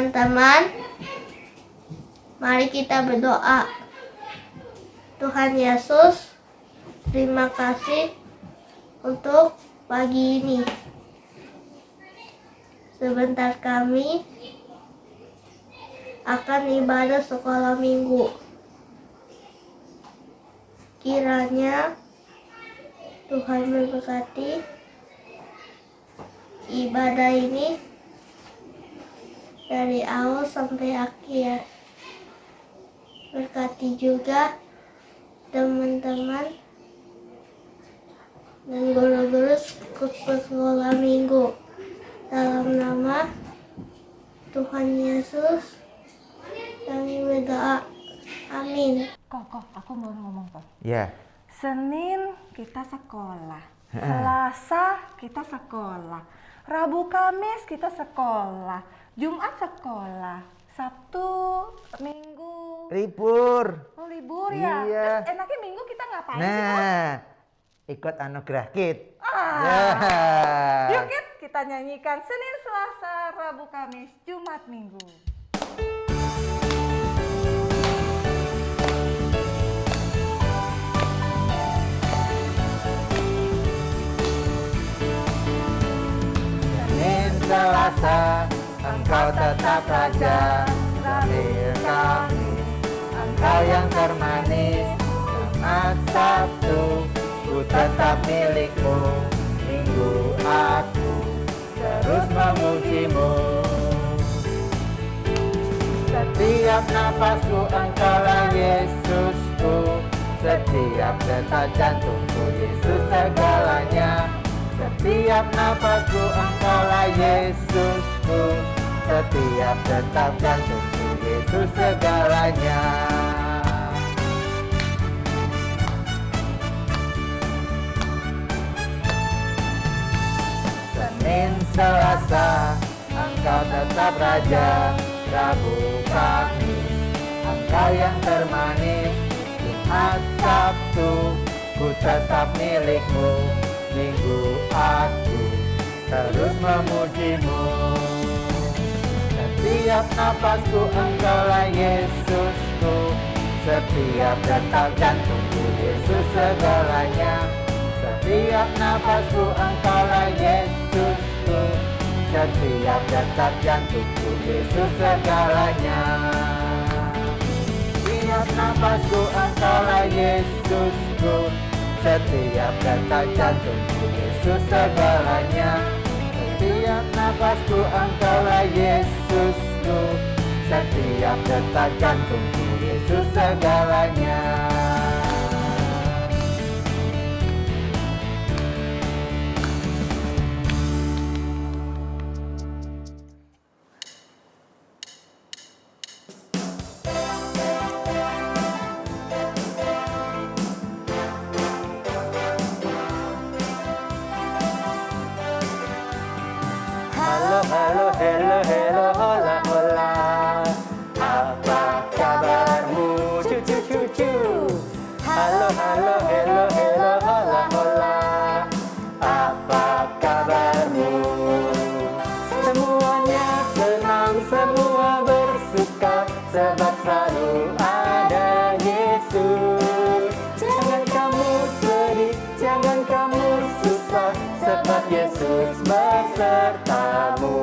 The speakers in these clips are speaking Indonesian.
Teman-teman, mari kita berdoa. Tuhan Yesus, terima kasih untuk pagi ini. Sebentar kami akan ibadah sekolah minggu. Kiranya Tuhan memberkati ibadah ini dari awal sampai akhir. Berkati juga teman-teman dan guru-guru sekolah minggu. Dalam nama Tuhan Yesus kami berdoa. Amin. Kok, aku mau ngomong kok. Ya. Senin kita sekolah, Selasa kita sekolah, Rabu Kamis kita sekolah, Jumat sekolah, Sabtu, Minggu Libur. oh libur ya. Iya. Terus enaknya Minggu kita ngapain sih, Kok? Nah, ikut anugerah Kid. Ya. Ya. Yuk Kit, kita nyanyikan Senin, Selasa, Rabu, Kamis, Jumat, Minggu. Senin Selasa, Engkau tetap Raja. Terakhir kami, Engkau yang termanis. Jumat Sabtu, ku tetap milikmu. Minggu aku terus memujimu. Setiap napasku Engkaulah Yesusku. Setiap detak jantungku Yesus segalanya. Setiap napasku Engkaulah Yesusku. Setiap detak jantungku Yesus segalanya. Senin Selasa, Engkau tetap Raja. Rabu Kamis, Engkau yang termanis. Jumat Sabtu, ku tetap milikmu. Minggu aku terus memujimu. Setiap napasku Engkaulah Yesusku. Setiap detak jantungku Yesus segalanya. Setiap napasku Engkaulah Yesusku. Setiap detak jantungku Yesus segalanya. Setiap napasku Engkaulah Yesusku. Setiap detak jantungku Yesus segalanya. Setiap napasku Engkaulah Yesusku. Setiap detak jantungku Yesus segalanya. Halo, halo, hello, hello, hola, hola. Apa kabarmu, cucu, cucu? Halo, halo, hello, hello, hola, hola. Apa kabarmu? Semuanya senang, semua bersuka, sebab selalu ada Yesus. Jangan kamu sedih, jangan kamu susah, sebab Yesus besertamu.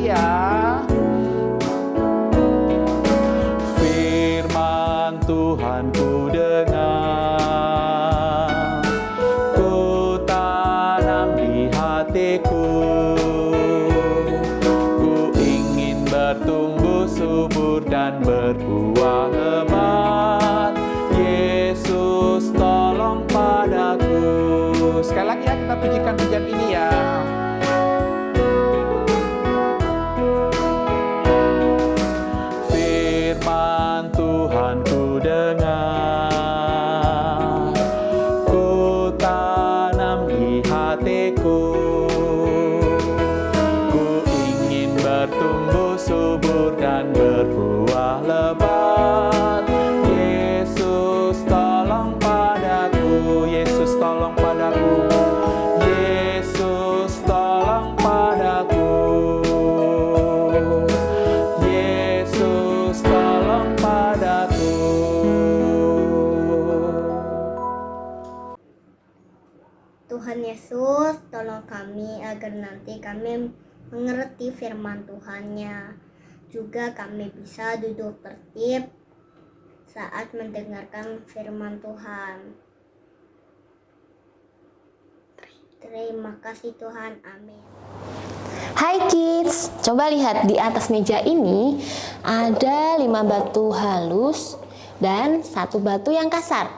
lagi ya. Firman Tuhan ku dengar, ku tanam di hatiku, ku ingin bertumbuh subur dan berbuah lebat. Yesus tolong padaku. Sekali lagi ya, kita pujikan pujian ini ya. Firman Tuhan ku dengar, ku tanam di hatiku, ku ingin bertumbuh subur dan berbuah lebat. Yesus tolong padaku, Yesus tolong padaku, Yesus tolong padaku, Yesus tolong padaku. Tuhan Yesus, tolong kami agar nanti kami mengerti firman Tuhan-Nya. Juga kami bisa duduk tertib saat mendengarkan firman Tuhan. Terima kasih Tuhan, amin. Hai kids, coba lihat di atas meja ini ada 5 batu halus dan 1 batu yang kasar.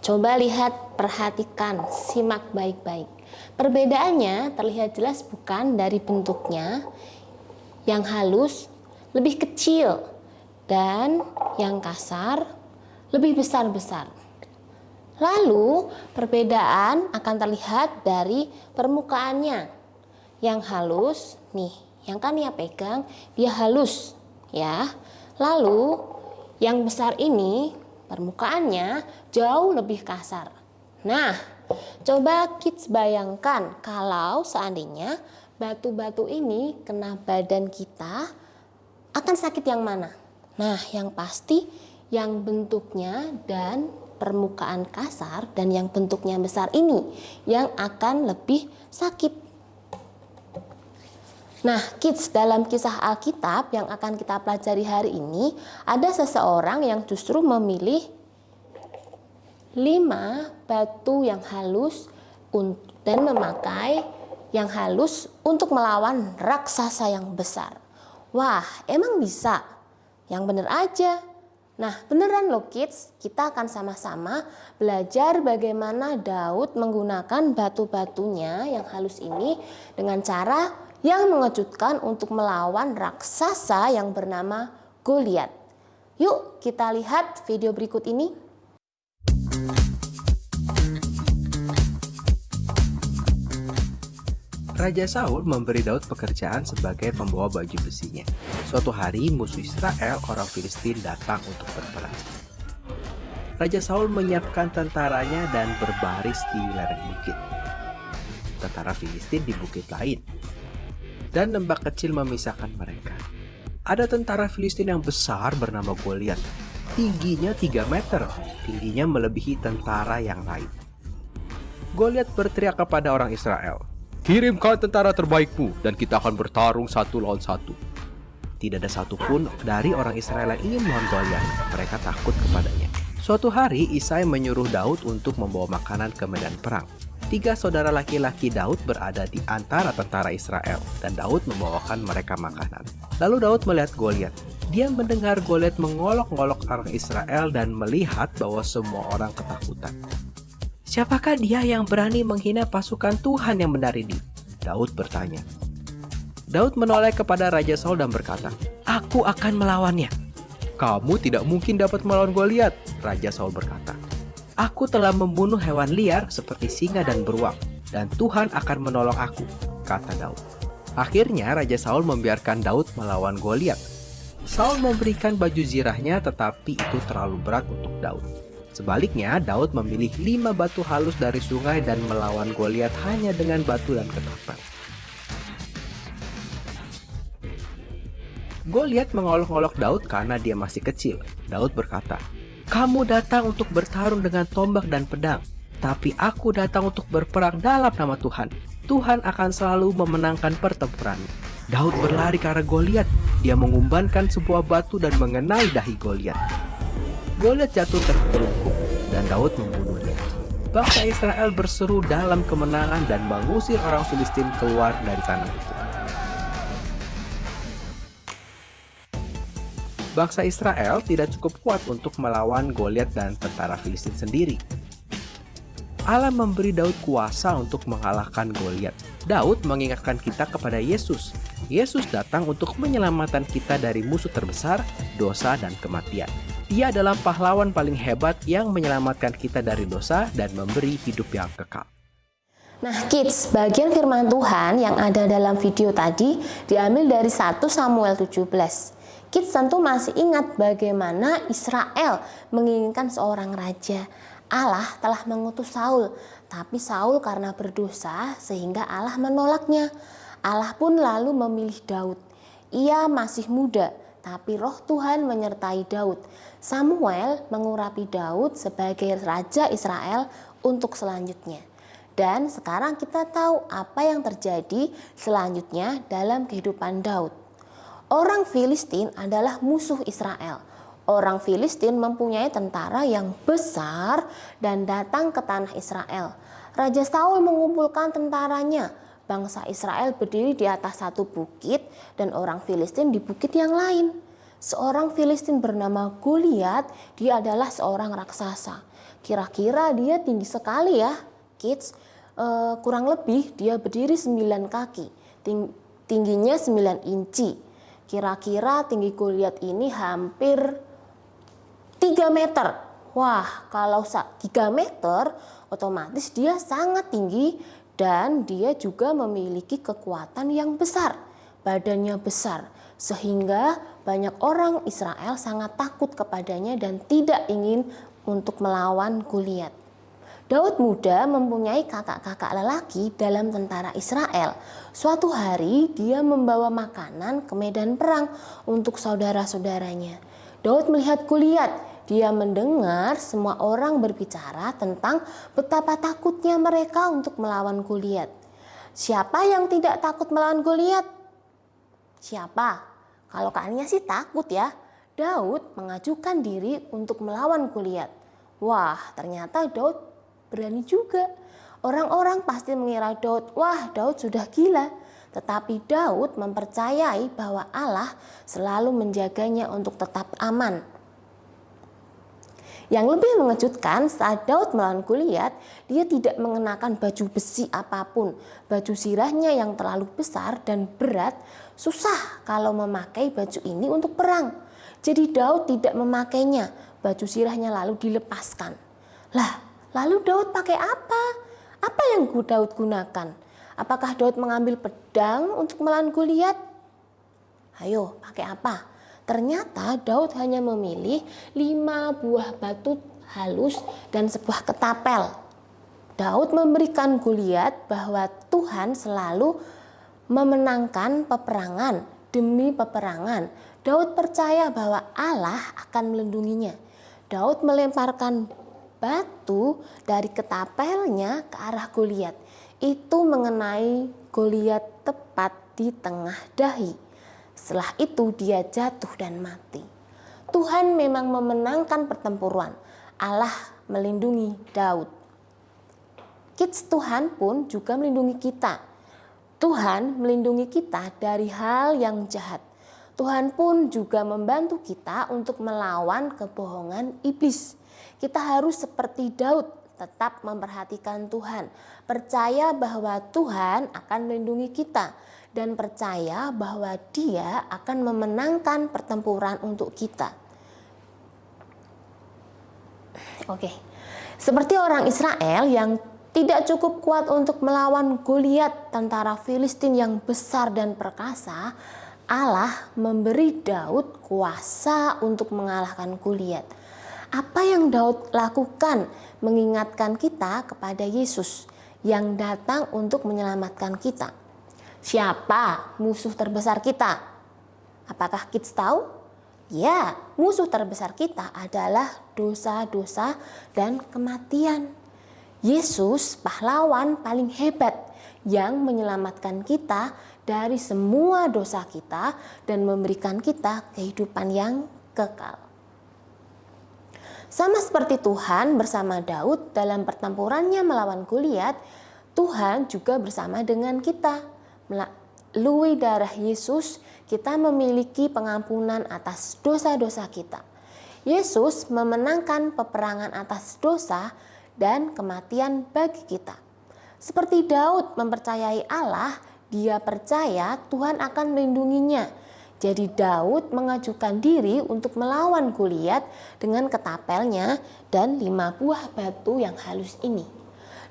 Coba lihat, perhatikan, simak baik-baik. Perbedaannya terlihat jelas bukan dari bentuknya? Yang halus lebih kecil dan yang kasar lebih besar-besar. Lalu perbedaan akan terlihat dari permukaannya. Yang halus, nih, yang Kania pegang, dia halus, ya. Lalu yang besar ini permukaannya jauh lebih kasar. Nah, coba kids bayangkan kalau seandainya batu-batu ini kena badan kita, akan sakit yang mana? Nah, yang pasti yang bentuknya dan permukaan kasar dan yang bentuknya besar ini yang akan lebih sakit. Nah, kids, dalam kisah Alkitab yang akan kita pelajari hari ini, ada seseorang yang justru memilih 5 batu yang halus dan memakai yang halus untuk melawan raksasa yang besar. Wah, emang bisa? Yang bener aja. Nah, beneran loh kids, kita akan sama-sama belajar bagaimana Daud menggunakan batu-batunya yang halus ini dengan cara yang mengejutkan untuk melawan raksasa yang bernama Goliat. Yuk kita lihat video berikut ini. Raja Saul memberi Daud pekerjaan sebagai pembawa baju besinya. Suatu hari musuh Israel, orang Filistin, datang untuk berperang. Raja Saul menyiapkan tentaranya dan berbaris di lereng bukit. Tentara Filistin di bukit lain. Dan lembah kecil memisahkan mereka. Ada tentara Filistin yang besar bernama Goliat. Tingginya 3 meter, tingginya melebihi tentara yang lain. Goliat berteriak kepada orang Israel, "Kirimkan tentara terbaikmu dan kita akan bertarung 1 lawan 1." Tidak ada satupun dari orang Israel yang ingin melawan Goliat. Mereka takut kepadanya. Suatu hari Isai menyuruh Daud untuk membawa makanan ke medan perang. 3 saudara laki-laki Daud berada di antara tentara Israel dan Daud membawakan mereka makanan. Lalu Daud melihat Goliat. Dia mendengar Goliat mengolok-olok orang Israel dan melihat bahwa semua orang ketakutan. "Siapakah dia yang berani menghina pasukan Tuhan yang benar ini?" Daud bertanya. Daud menoleh kepada Raja Saul dan berkata, "Aku akan melawannya." "Kamu tidak mungkin dapat melawan Goliat," Raja Saul berkata. "Aku telah membunuh hewan liar seperti singa dan beruang, dan Tuhan akan menolong aku," kata Daud. Akhirnya Raja Saul membiarkan Daud melawan Goliat. Saul memberikan baju zirahnya, tetapi itu terlalu berat untuk Daud. Sebaliknya, Daud memilih 5 batu halus dari sungai dan melawan Goliat hanya dengan batu dan ketapel. Goliat mengolok-olok Daud karena dia masih kecil. Daud berkata, "Kamu datang untuk bertarung dengan tombak dan pedang, tapi aku datang untuk berperang dalam nama Tuhan. Tuhan akan selalu memenangkan pertempuran." Daud berlari ke arah Goliat. Dia mengumbankan sebuah batu dan mengenai dahi Goliat. Goliat jatuh tertelungkup dan Daud membunuhnya. Bangsa Israel berseru dalam kemenangan dan mengusir orang Filistin keluar dari tanah itu. Bangsa Israel tidak cukup kuat untuk melawan Goliat dan tentara Filistin sendiri. Allah memberi Daud kuasa untuk mengalahkan Goliat. Daud mengingatkan kita kepada Yesus. Yesus datang untuk menyelamatkan kita dari musuh terbesar, dosa dan kematian. Dia adalah pahlawan paling hebat yang menyelamatkan kita dari dosa dan memberi hidup yang kekal. Nah kids, bagian firman Tuhan yang ada dalam video tadi diambil dari 1 Samuel 17. Kids tentu masih ingat bagaimana Israel menginginkan seorang raja. Allah telah mengutus Saul, tapi Saul karena berdosa sehingga Allah menolaknya. Allah pun lalu memilih Daud. Ia masih muda, tapi roh Tuhan menyertai Daud. Samuel mengurapi Daud sebagai raja Israel untuk selanjutnya. Dan sekarang kita tahu apa yang terjadi selanjutnya dalam kehidupan Daud. Orang Filistin adalah musuh Israel. Orang Filistin mempunyai tentara yang besar dan datang ke tanah Israel. Raja Saul mengumpulkan tentaranya. Bangsa Israel berdiri di atas satu bukit dan orang Filistin di bukit yang lain. Seorang Filistin bernama Goliat, dia adalah seorang raksasa. Kira-kira dia tinggi sekali ya, kids. Kurang lebih dia berdiri 9 kaki, tingginya 9 inci. Kira-kira tinggi Goliat ini hampir 3 meter. Wah, kalau 3 meter otomatis dia sangat tinggi dan dia juga memiliki kekuatan yang besar. Badannya besar sehingga banyak orang Israel sangat takut kepadanya dan tidak ingin untuk melawan Goliat. Daud muda mempunyai kakak-kakak lelaki dalam tentara Israel. Suatu hari dia membawa makanan ke medan perang untuk saudara-saudaranya. Daud melihat Goliat. Dia mendengar semua orang berbicara tentang betapa takutnya mereka untuk melawan Goliat. Siapa yang tidak takut melawan Goliat? Siapa? Kalau kayaknya sih takut ya. Daud mengajukan diri untuk melawan Goliat. Wah, ternyata Daud berani juga. Orang-orang pasti mengira Daud, wah Daud sudah gila. Tetapi Daud mempercayai bahwa Allah selalu menjaganya untuk tetap aman. Yang lebih mengejutkan saat Daud melawan Goliat, dia tidak mengenakan baju besi apapun. Baju sirahnya yang terlalu besar dan berat, susah kalau memakai baju ini untuk perang. Jadi Daud tidak memakainya, baju sirahnya lalu dilepaskan. Lah, lalu Daud pakai apa? Apa yang Daud gunakan? Apakah Daud mengambil pedang untuk melawan Goliat? Ayo, pakai apa? Ternyata Daud hanya memilih 5 buah batu halus dan sebuah ketapel. Daud memberikan Goliat bahwa Tuhan selalu memenangkan peperangan demi peperangan. Daud percaya bahwa Allah akan melindunginya. Daud melemparkan batu dari ketapelnya ke arah Goliat. Itu mengenai Goliat tepat di tengah dahi. Setelah itu dia jatuh dan mati. Tuhan memang memenangkan pertempuran. Allah melindungi Daud. Kids, Tuhan pun juga melindungi kita. Tuhan melindungi kita dari hal yang jahat. Tuhan pun juga membantu kita untuk melawan kebohongan iblis. Kita harus seperti Daud, tetap memperhatikan Tuhan. Percaya bahwa Tuhan akan melindungi kita. Dan percaya bahwa Dia akan memenangkan pertempuran untuk kita. Oke, seperti orang Israel yang tidak cukup kuat untuk melawan Goliat, tentara Filistin yang besar dan perkasa, Allah memberi Daud kuasa untuk mengalahkan Goliat. Apa yang Daud lakukan mengingatkan kita kepada Yesus yang datang untuk menyelamatkan kita. Siapa musuh terbesar kita? Apakah kids tahu? Ya, musuh terbesar kita adalah dosa-dosa dan kematian. Yesus pahlawan paling hebat yang menyelamatkan kita dari semua dosa kita dan memberikan kita kehidupan yang kekal. Sama seperti Tuhan bersama Daud dalam pertempurannya melawan Goliat, Tuhan juga bersama dengan kita. Melalui darah Yesus, kita memiliki pengampunan atas dosa-dosa kita. Yesus memenangkan peperangan atas dosa dan kematian bagi kita. Seperti Daud mempercayai Allah, dia percaya Tuhan akan melindunginya. Jadi Daud mengajukan diri untuk melawan Goliat dengan ketapelnya dan 5 buah batu yang halus ini.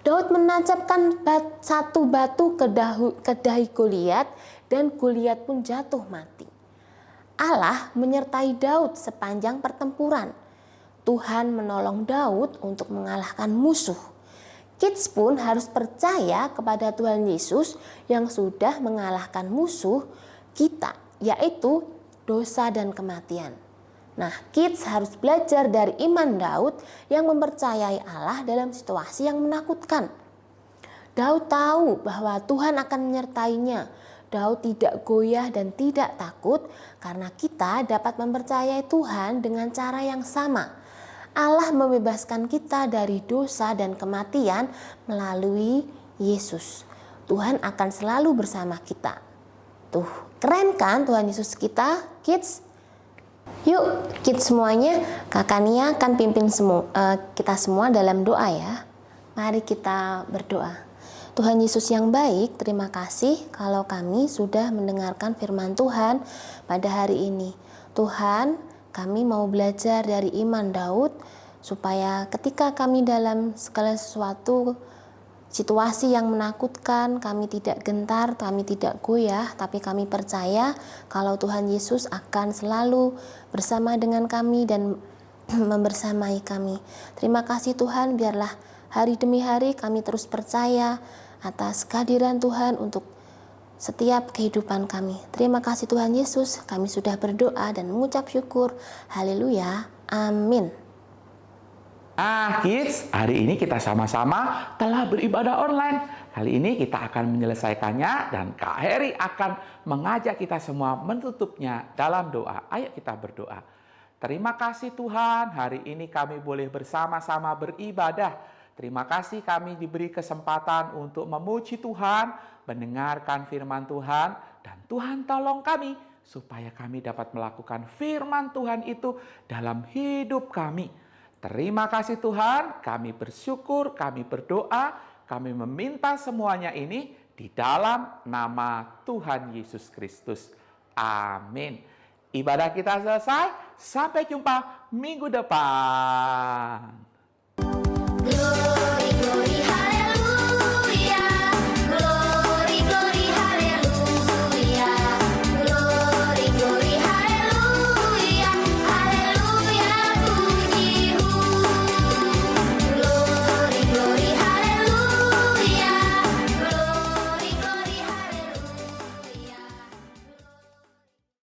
Daud menancapkan satu batu ke dahi Goliat dan Goliat pun jatuh mati. Allah menyertai Daud sepanjang pertempuran. Tuhan menolong Daud untuk mengalahkan musuh. Kids pun harus percaya kepada Tuhan Yesus yang sudah mengalahkan musuh kita, yaitu dosa dan kematian. Nah, kids harus belajar dari iman Daud yang mempercayai Allah dalam situasi yang menakutkan. Daud tahu bahwa Tuhan akan menyertainya. Daud tidak goyah dan tidak takut karena kita dapat mempercayai Tuhan dengan cara yang sama. Allah membebaskan kita dari dosa dan kematian melalui Yesus. Tuhan akan selalu bersama kita. Tuh, keren kan Tuhan Yesus kita, kids? Yuk, kids semuanya, Kakak Nia akan pimpin kita semua dalam doa ya. Mari kita berdoa. Tuhan Yesus yang baik, terima kasih kalau kami sudah mendengarkan firman Tuhan pada hari ini. Tuhan, kami mau belajar dari iman Daud supaya ketika kami dalam segala sesuatu situasi yang menakutkan, kami tidak gentar, kami tidak goyah, tapi kami percaya kalau Tuhan Yesus akan selalu bersama dengan kami dan membersamai kami. Terima kasih Tuhan, biarlah hari demi hari kami terus percaya atas kehadiran Tuhan untuk setiap kehidupan kami. Terima kasih Tuhan Yesus, kami sudah berdoa dan mengucap syukur. Haleluya, amin. Kids, hari ini kita sama-sama telah beribadah online. Kali ini kita akan menyelesaikannya dan Kak Heri akan mengajak kita semua menutupnya dalam doa. Ayo kita berdoa. Terima kasih Tuhan, hari ini kami boleh bersama-sama beribadah. Terima kasih kami diberi kesempatan untuk memuji Tuhan, mendengarkan firman Tuhan, dan Tuhan tolong kami supaya kami dapat melakukan firman Tuhan itu dalam hidup kami. Terima kasih Tuhan, kami bersyukur, kami berdoa, kami meminta semuanya ini di dalam nama Tuhan Yesus Kristus. Amin. Ibadah kita selesai, sampai jumpa minggu depan.